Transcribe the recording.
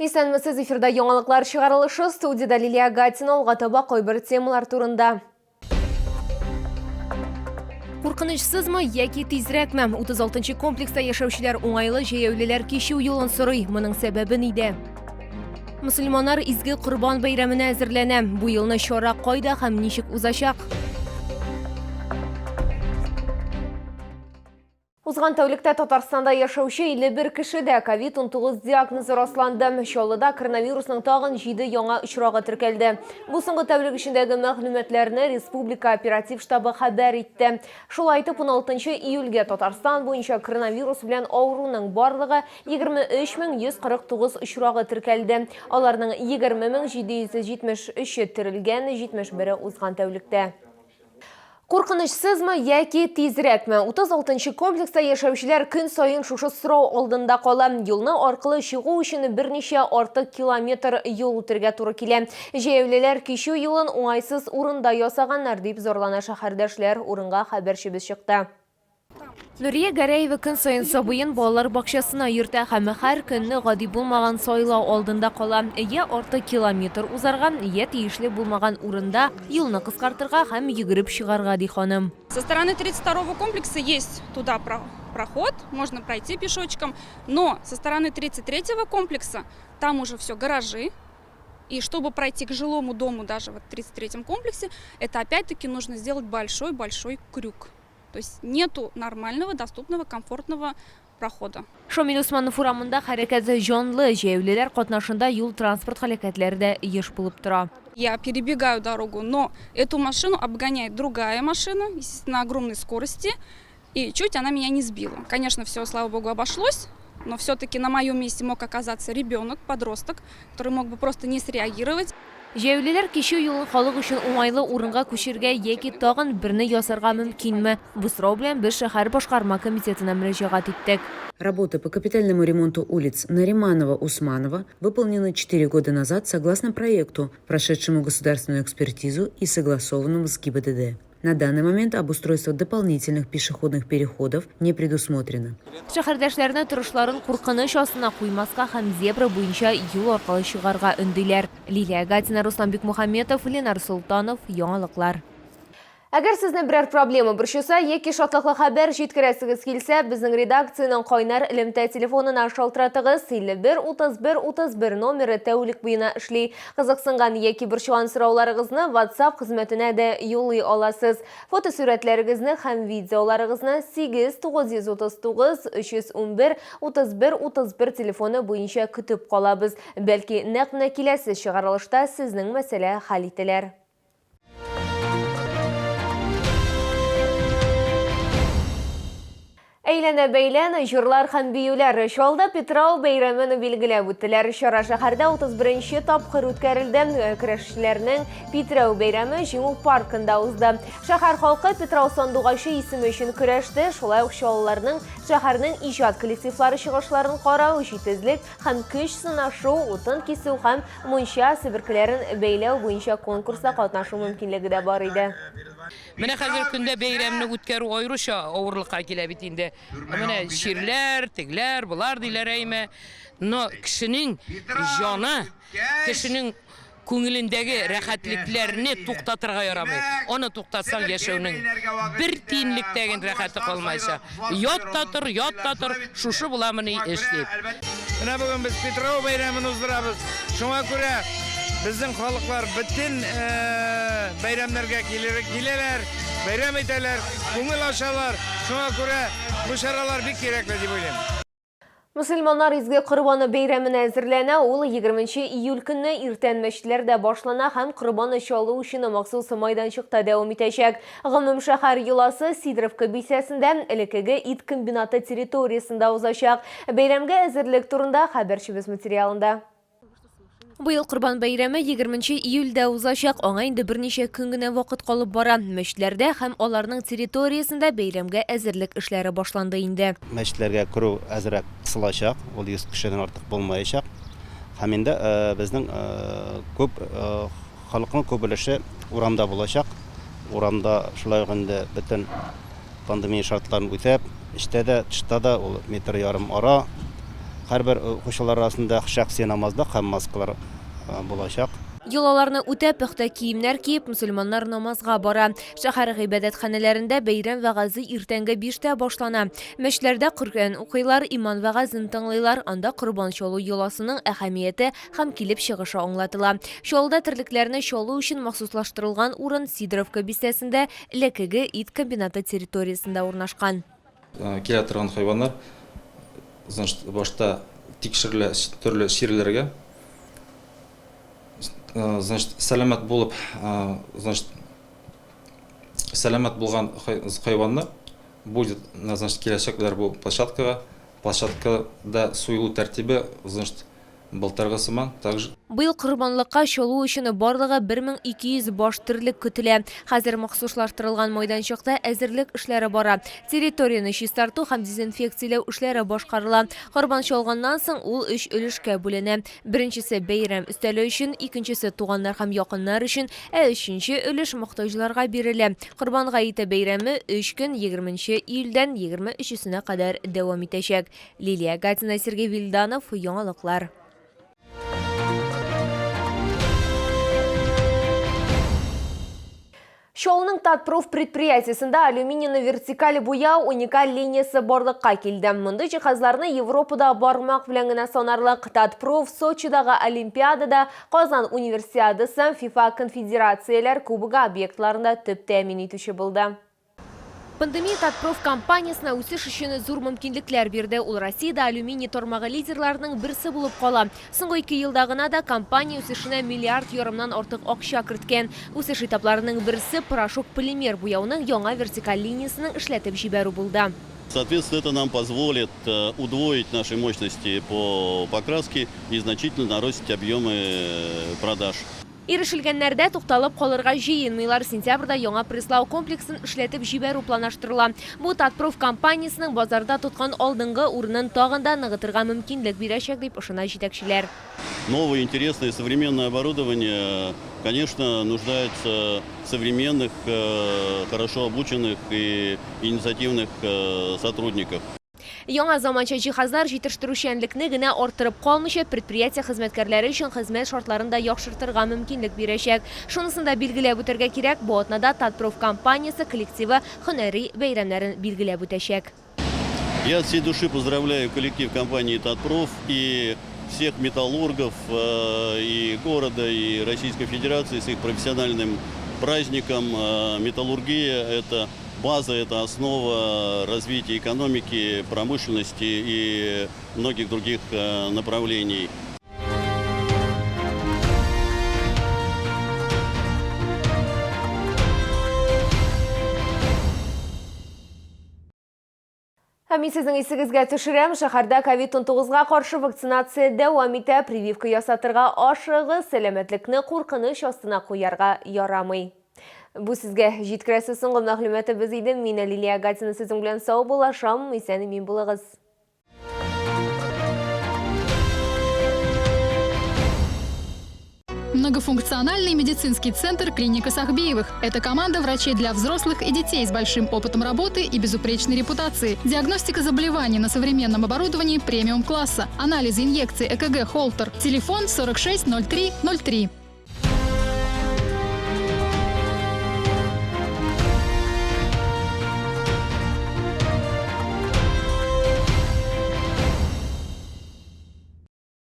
Исәнмесез, эфирда яңалыклар чыгарылышы, студияда Лилия Гатина, алга таба койбыр темалар турында. Куркынычсызмы яки тизрәкме? 36-нчы комплекста яшәүчеләр уңайлы җәяүлеләр кичү юлын сорый. Моның сәбәбе нидә? Мөселманнар изге Корбан бәйрәменә әзерләнә. Бу елны чара кайда һәм ничек узачак? Узган тәүлектә Татарстанда яшәүче 51 кешедә COVID-19 диагнозы расланды. Чаллыда коронавирусның тагын 7 яңа очрагы теркәлде. Бу соңгы тәүлек эчендәге мәгълүматларны Республика оператив штабы хәбәр итте. Шулай итеп, 16 июльгә Татарстан буенча коронавирус белән авыруның барлыгы 23149 очрагы теркәлде. Аларның 20773 терелгән, 71 узган тәүлектә. Куркынычсызмы яки тизрәкме? 36-нчы комплекста яшәүчеләр көн сайын шушы сорау алдында кала. Юлны аркылы чыгу өчен берничә артык километр юл үтәргә туры килә. Җәяүлеләр кичү юлын уңайсыз урында ясаганнар дип зарлана шәһәрдәшләр, урынга хәбәрчебез чыкты. Нурия Гәрәева көн сайын сабыен балалар бакчасына йөртә һәм һәр көнне гади булмаган сайлау алдында кала. Йә артык километр узарган, йә тиешле булмаган урында юлны кыскартырга һәм йөгереп чыгарга ди ханым. Со стороны 32-го комплекса есть туда проход, можно пройти пешочком, но со стороны 33-го комплекса там уже все гаражи. И чтобы пройти к жилому дому даже в 33-м комплексе, это опять-таки нужно сделать большой-большой крюк. То есть нету нормального, доступного, комфортного прохода. Шамил Усманов урамында хәрәкәт җанлы, җәяүлеләр катнашында юл транспорт хәрәкәтләре дә еш булып тора. Я перебегаю дорогу, но эту машину обгоняет другая машина, естественно, на огромной скорости, и чуть она меня не сбила. Конечно, все, слава богу, обошлось, но все-таки на моем месте мог оказаться ребенок, подросток, который мог бы просто не среагировать. Җәяүлеләр кичү юлын халык өчен уңайлы урынга күчергә яки тагын берне ясарга мөмкинме? Бу сорау белән без шәһәр башкарма комитетына мөрәҗәгать иттек. Работы по капитальному ремонту улиц Нариманова-Усманова выполнены 4 года назад согласно проекту, прошедшему государственную экспертизу и согласованному с ГИБДД. На данный момент обустройство дополнительных пешеходных переходов не предусмотрено. Шәһәрдәшләрне тырышларын куркыныч астына куймаска һәм зебра буенча юл аркылы чыгарга өндиләр. Лилия Гатина, Руслан Бикмухамметов, Ленар Султанов, яңалыклар. Әгәр сезне берәр проблема борчыса, яки шатлыклы хәбәр җиткерәсегез килсә, безнең редакциянең кайнар элемтә телефонына шалтыратыгыз 51 31 31 номеры тәүлек буена эшли. Кызыксынган яки борчыган сорауларыгызны WhatsApp хезмәтенә дә юллый аласыз. Фотосурәтләрегезне һәм видеоларыгызны 8939 311 31 31 телефоны буенча көтеп калабыз. Бәлки нәкъ менә киләсе чыгарылышта сезнең мәсьәлә хәл ителер. Әйләнә-бәйләнә җырлар һәм биюләр. Чаллыда Петрау бәйрәмен билгеләп үттеләр. Чара шәһәрдә 31-нче тапкыр үткәрелде. Көрәшчеләрнең Петрау бәйрәме җиңү паркында узды. Шәһәр халкы Петрау сандугачы исеме өчен көрәште. Шулай ук чаллыларның шәһәрнең иҗат коллективлары чыгышларын карау, җитезлек һәм көч сынашу, утын кисү һәм мунча себеркеләрен бәйләү буенча конкурста катнашу мөмкинлеге дә бар иде. Менә хәзер көндә бәйрәмне үткәрү аеруча авырлыкка килә бит инде. Менә ширләр, тегләр, булар диләр әйме. Но кешенең җаны, кешенең күңелендәге рәхәтлекләрне туктатырга ярамый. Аны туктатсаң яшәүнең бер тиенлектәге рәхәте калмайса. Ятта тор, шушы буламыни эш дип. Менә бүген без Петрау бәйрәмен уздырабыз. Шуңа күрә безнең халыклар бөтен бәйрәмнәргә киләләр, бәйрәм итәләр, күңел ачалар. Шуңа күрә бу чаралар бик кирәкле дип уйлыйм. Мөселманнар изге Корбаны бәйрәменә әзерләнә. Ул 20 июль көнне иртән мәчетләрдә башлана һәм Корбаны чалу өчен махсус майданчыкта дәвам итәчәк. Гомум шәһәр юласы Сидоровка бистәсендә элекеге ит комбинаты территориясендә узачак. Бәйрәмгә әзерлек турында хәбәрчебез материалында. Быел Корбан бәйрәме 20 июльдә узачак, аңа инде берничә көн генә вакыт калып бара. Мәчетләрдә һәм аларның территориясендә бәйрәмгә әзерлек эшләре башланды инде. Мәчетләргә керү әзрәк кысылачак, ул 100 кешедән артык булмаячак. Һәм инде безнең күп халыкның күп өлеше урамда булачак. Урамда шулай ук инде бөтен пандемия шартларын үтәп, эштә дә, тышта да ул метр ярым ара һәрбер хушалар арасында шәхси намазда һәм маскалар булачак. Йолаларны үтәп, пөхтә киемнәр киеп, мөселманнар намазга бара. Шәһәр гыйбадәтханәләрендә бәйрәм вәгазы иртәнге 5-тә башлана. Мәчләрдә Коръән укыйлар, иман вәгазын тыңлыйлар, анда корбан чалу йоласының әһәмияте һәм килеп чыгышы аңлатыла. Чалуда терлекләрне чалу өчен махсуслаштырылган урын Сидоровка бистәсендә Лекеге ит комбинаты территориясендә урнашкан. Килә торган хайваннар, значит, башта тикшерелә төрле ширләргә. Значит, сәламәт булып, значит, сәламәт булган хайваннар будет, значит, киләчәкләр бу площадкага. Площадкада суйлу тәртибе, значит, былтыргы сыман также. Быел корбанлыкка чалу өчен барлыгы 1200 баш терлек көтелә. Хәзер махсуслаштырылган майданчыкта әзерлек эшләре бара. Территорияны чистарту һәм дезинфекцияләү эшләре башкарыла. Корбан чалганнан соң ул 3 өлешкә бүленә. Беренчесе бәйрәм өстәле өчен, икенчесе туганнар һәм якыннар өчен, өченче өлеш мохтаҗларга бирелә. Корбанга ите бәйрәме 3 көн 20 июльдән 23-сенә кадәр дәвам итәчәк. Лилия Гатина, Сергей Вильданов, Яңалыклар. Шоуның Татпроф предприятиесында алюминийны вертикаль буяу уникаль линиясы барлыкка килде. Мондай җиһазларны Европада бармак белән генә санарлык. Татпроф Сочидагы Олимпиадада, Казан универсиадасы, ФИФА конфедерацияләр кубогы объектларында төп тәэмин итүче булды. Пандемия Татпроф компаниясына үсеш өчен зур мөмкинлекләр бирде. Ул Россиядә алюминий тармагы лидерларының берсе булып кала. Соңгы 2 елда гына да компания үсешенә миллиард ярымнан артык акча керткән. Үсеш этапларының берсе порошок полимер буяуның яңа вертикаль линиясының эшләтеп җибәрү булды. Соответственно, это нам позволит удвоить наши мощности по покраске и значительно нарастить объемы продаж. Ирешелгәннәрдә тукталып калырга җыенмыйлар. Сентябрьдә яңа преслау комплексын эшләтеп җибәрү планлаштырыла. Бу Татпроф компаниясының базарда тоткан алдынгы урынын тагын да ныгытырга мөмкинлек бирәчәк дип ышана җитәкчеләр. Новое, интересное, современное оборудование, конечно, нуждается в современных, хорошо обученных и инициативных сотрудниках. Яңа заманча җиһазлар җитештерүчәнлекне генә арттырып калмыйча, предприятие хезмәткәрләре өчен хезмәт шартларын да яхшыртырга мөмкинлек бирәчәк. Шунысын да билгеләп үтәргә кирәк, бу атнада Татпроф компаниясе коллективы һөнәри бәйрәмнәрен билгеләп үтәчәк. Я от всей души поздравляю коллектив компании Татпроф и всех металлургов и города, и Российской Федерации с их профессиональным праздником. Металлургия – это база, это основа развития экономики, промышленности и многих других направлений. Мин сезнең исегезгә төшерәм, шәһәрдә COVID-19-га каршы вакцинация дәвам итә. Прививка ясатырга ашыгыз, сәламәтлекне куркыныч астына куярга ярамый. Бу сезгә җиткерәсе соңгы мәгълүматыбыз иде. Мин Лилия Гатина, сезнең белән сау булашам, исән мин булыгыз. Многофункциональный медицинский центр «Клиника Сахбиевых». Это команда врачей для взрослых и детей с большим опытом работы и безупречной репутацией. Диагностика заболеваний на современном оборудовании премиум-класса. Анализы, инъекции, ЭКГ, холтер. Телефон 46 03 03.